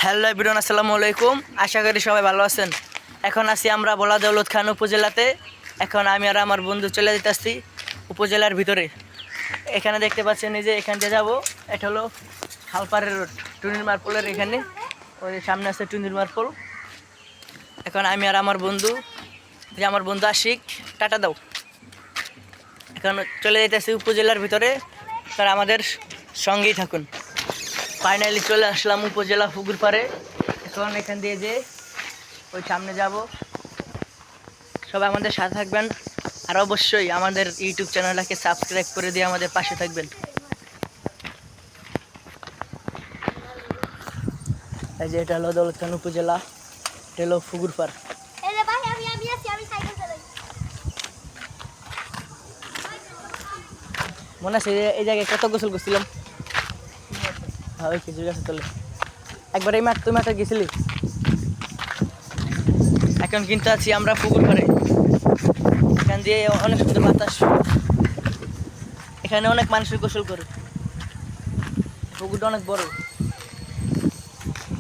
Hello everyone, আসসালামু আলাইকুম। আশা করি সবাই ভালো আছেন। এখন আছি আমরা ভোলা দৌলতখান উপজেলাতে। এখন আমি আর আমার বন্ধু চলে যেতেছি উপজেলার ভিতরে। এখানে দেখতে পাচ্ছেন এই যে এখান দিয়ে যাবো, এটা হলো খালপাড়ের রোড, টুনির মারপোলের এখানে। ওই সামনে আছে টুনির মারপোল। এখন আমি আর আমার বন্ধু, যে আমার বন্ধু আশিক, টাটা দাও। এখন চলে যেতেছি উপজেলার ভিতরে, তার আমাদের সঙ্গেই থাকুন। ফাইনালি চলে আসলাম উপজেলা পুকুর পাড়ে। এখন এখান দিয়ে যে ওই সামনে যাব। সবাই আমাদের সাথে থাকবেন, আর অবশ্যই আমাদের ইউটিউব চ্যানেলটাকে সাবস্ক্রাইব করে দিয়ে আমাদের পাশে থাকবেন। এই যে এটা হলো দৌলতখান উপজেলা, এটা হলো পুকুর পাড়। মনে আছে এই জায়গায় কত গোসল করছিলাম? হ্যাঁ, ওই কিছু গাছে তোলে একবার এই তুই মাঠে গেছিলি। এখন কিন্তু আছি আমরা পুকুর পাড়ে। এখান দিয়ে অনেক সুন্দর বাতাস, এখানে অনেক মানুষ গোসল করে। পুকুরটা অনেক বড়।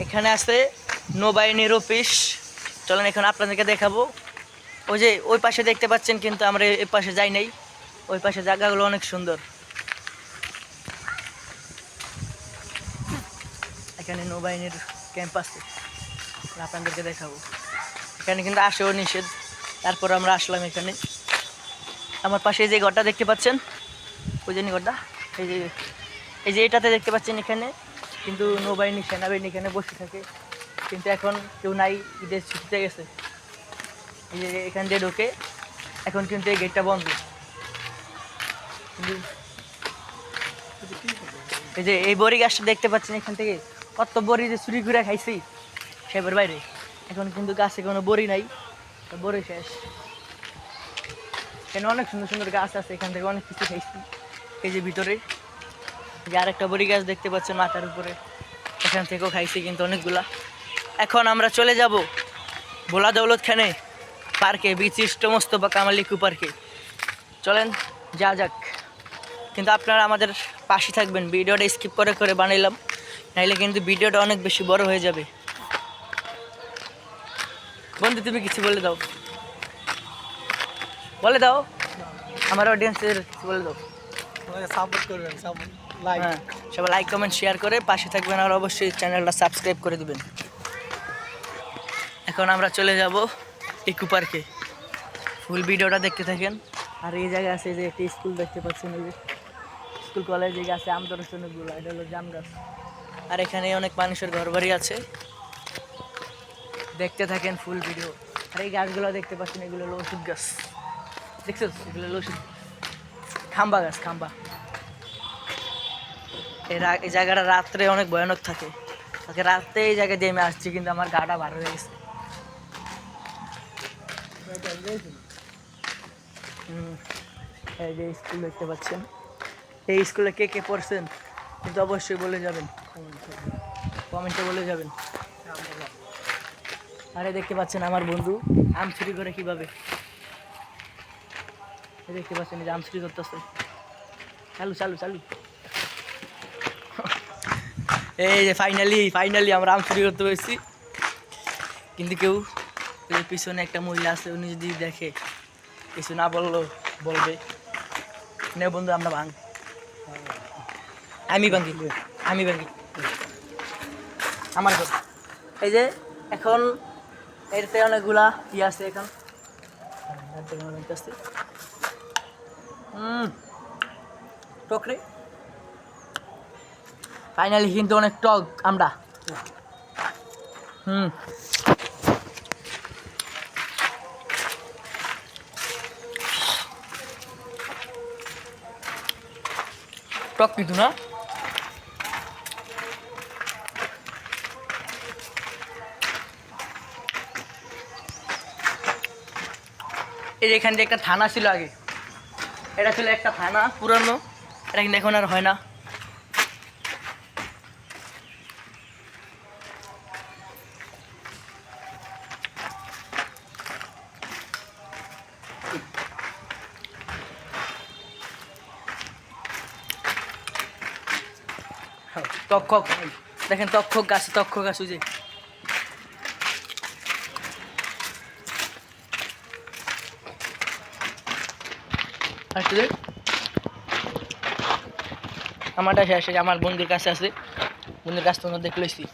এখানে আছে নৌবাহিনীর অফিস। চলেন এখন আপনাদেরকে দেখাবো। ওই যে ওই পাশে দেখতে পাচ্ছেন, কিন্তু আমরা এই পাশে যাই নাই। ওই পাশে জায়গাগুলো অনেক সুন্দর। এখানে নৌবাহিনীর ক্যাম্প আছে, আপনাদেরকে দেখাবো। এখানে কিন্তু আসেও নিষেধ, তারপর আমরা আসলাম এখানে। আমার পাশে যে ঘরটা দেখতে পাচ্ছেন, ওই যে ঘরটা, এই যে এটাতে দেখতে পাচ্ছেন, এখানে কিন্তু নৌবাহিনী সেনাবাহিনী এখানে বসে থাকে। কিন্তু এখন কেউ নাই, ঈদের ছুটিতে গেছে। এই যে এখান দিয়ে ঢোকে, এখন কিন্তু এই গেটটা বন্ধ। এই যে এই বড়ি গাছটা দেখতে পাচ্ছেন, এখান থেকে কত বড়ি যে চুরি করে খাইছি সেবার বাইরে। এখন কিন্তু গাছে কোনো বড়ি নাই, বড়ি শেষ। এখানে অনেক সুন্দর সুন্দর গাছ আছে, এখান থেকে অনেক কিছু খাইছি। এই যে ভিতরে যে আরেকটা বড়ি গাছ দেখতে পাচ্ছেন মাথার উপরে, এখান থেকেও খাইছি কিন্তু অনেকগুলা। এখন আমরা চলে যাব ভোলা দৌলতখানে পার্কে, বিশিষ্ট মোস্তফা কামাল ইকো পার্কে। চলেন যা যাক, কিন্তু আপনারা আমাদের পাশে থাকবেন। ভিডিওটা স্কিপ করে করে বানাইলাম, নাইলে কিন্তু ভিডিওটা অনেক বেশি বড় হয়ে যাবে। বন্ধু তুমি কিছু বলে দাও, বলে দাও আমার অডিয়েন্সের কিছু বলে দাও। সাপোর্ট করবেন, হ্যাঁ, সবাই লাইক কমেন্ট শেয়ার করে পাশে থাকবেন, আর অবশ্যই চ্যানেলটা সাবস্ক্রাইব করে দিবেন। এখন আমরা চলে যাব ইকো পার্কে, ফুল ভিডিওটা দেখতে থাকেন। আর এই জায়গায় আছে যে একটি স্কুল দেখতে পাচ্ছেন, এই যে স্কুল কলেজ, এই গাছে আম ধরেছে অনেকগুলো, এটা হলো জাম গাছ। আর এখানে অনেক মানুষের ঘরবাড়ি আছে, দেখতে থাকেন ফুল ভিডিও। আর এই গাছগুলো দেখতে পাচ্ছেন, এগুলো হলো ওষুধ গাছ, দেখছো? এগুলো হলো ওষুধ খাম্বা গাছ, খাম্বা। এই জায়গাটা রাত্রে অনেক ভয়ানক থাকে। তাকে রাত্রে এই জায়গায় দিয়ে আমি আসছি, কিন্তু আমার গাটা ভার হয়ে গেছে। এই যে স্কুল দেখতে পাচ্ছেন, এই স্কুলে কে কে পড়ছেন কিন্তু অবশ্যই বলে যাবেন, কমেন্টে বলে যাবেন। আরে দেখতে পাচ্ছেন আমার বন্ধু আম চুরি করে কিভাবে, দেখতে পাচ্ছেন এই যে আম চুরি করতেছে। চালু চালু চালু। এই যে ফাইনালি আমরা আম চুরি করতে পেরেছি, কিন্তু কেউ পিছনে একটা মহিলা আছে, উনি যদি দেখে কিছু না বললো বলবে, নে বন্ধু আমরা ভাঙ, আমি ভাঙি আমার ঘর। এই যে এখন এতে অনেকগুলা আছে এখন টকরে। ফাইনালি কিন্তু অনেক টক আমরা। টক কিন্তু না, এই এখান দিয়ে একটা থানা ছিল আগে, এটা ছিল একটা থানা পুরানো, এটা কিন্তু এখন আর হয় না। টক দেখেন তক্ষক গাছ ওই যে আসলে আমারটা শেষ আমার বন্ধুর কাছে আছে বন্ধুর কাছ থেকে দেখে লইছি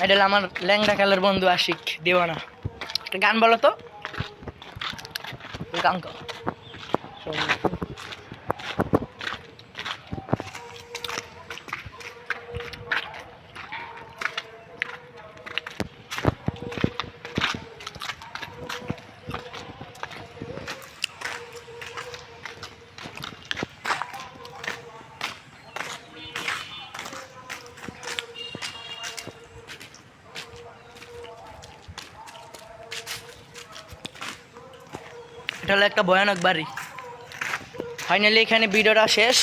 এটা হলো আমার ল্যাংড়া কালের বন্ধু আশিক দেওয়ানা একটা গান বলো তো গান তো এটা হলো একটা ভয়ানক বাড়ি ফাইনালি এখানে ভিডিওটা শেষ